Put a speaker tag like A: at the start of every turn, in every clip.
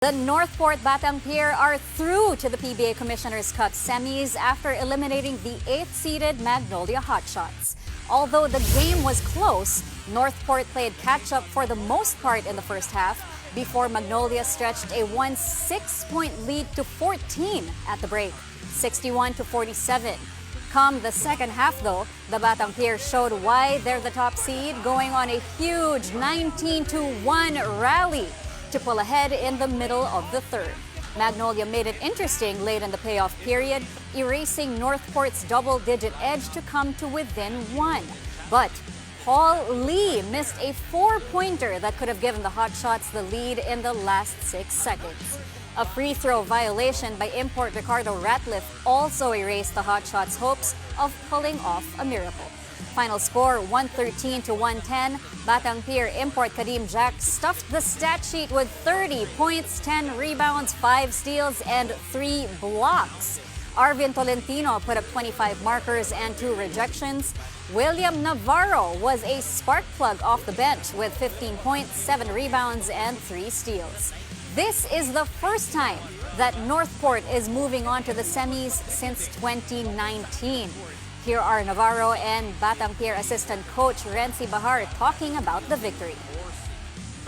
A: The Northport Batang Pier are through to the PBA Commissioner's Cup semis after eliminating the 8th-seeded Magnolia Hotshots. Although the game was close, Northport played catch-up for the most part in the first half before Magnolia stretched a 6-point lead to 14 at the break, 61-47. Come the second half, though, the Batang Pier showed why they're the top seed, going on a huge 19-1 rally to pull ahead in the middle of the third. Magnolia made it interesting late in the payoff period, erasing Northport's double-digit edge to come to within one. But Paul Lee missed a 4-pointer that could have given the Hotshots the lead in the last 6 seconds. A free throw violation by import Ricardo Ratliff also erased the Hotshots' hopes of pulling off a miracle. Final score 113-110. Batang Pier import Kadim Jack stuffed the stat sheet with 30 points, 10 rebounds, 5 steals, and 3 blocks. Arvin Tolentino put up 25 markers and 2 rejections. William Navarro was a spark plug off the bench with 15 points, 7 rebounds, and 3 steals. This is the first time that Northport is moving on to the semis since 2019. Here are Navarro and Batang Pier assistant coach Renzi Bahar talking about the victory.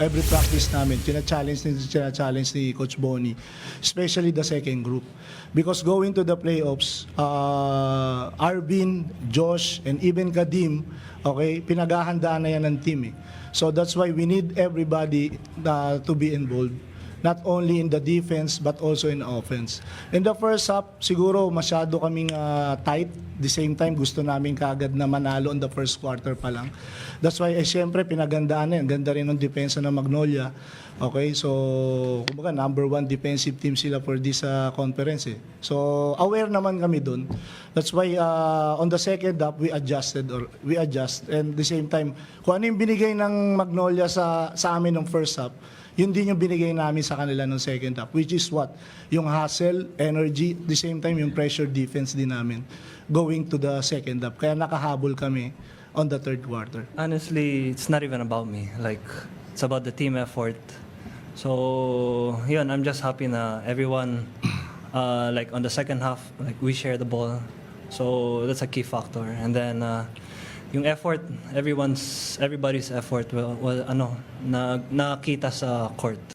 B: Every practice namin, challenge ni Coach Bonnie, especially the second group. Because going to the playoffs, Arvin, Josh, and even Kadim, okay, pinaghahandaan na yan ng team. So that's why we need everybody to be involved. Not only in the defense but also in offense. In the first half, siguro masyado kaming tight. The same time, gusto namin kagad na manalo on the first quarter pa lang. That's why, siyempre, pinagandaan na yan. Ganda rin ng depensa ng Magnolia. Okay, so, kumbaga, number 1 defensive team sila for this conference. So, aware naman kami dun. That's why, on the second half, we adjust. And the same time, kung ano yung binigay ng Magnolia sa amin ng first half, yun din yung binigay namin sa kanila ng second half, which is what? Yung hustle, energy, the same time yung pressure defense din namin going to the second half. Kaya nakahabol kami on the third quarter.
C: Honestly, it's not even about me. Like, it's about the team effort. So, yun, I'm just happy na everyone, like on the second half, like we share the ball. So, that's a key factor. And then, yung effort, everybody's effort nakita sa court.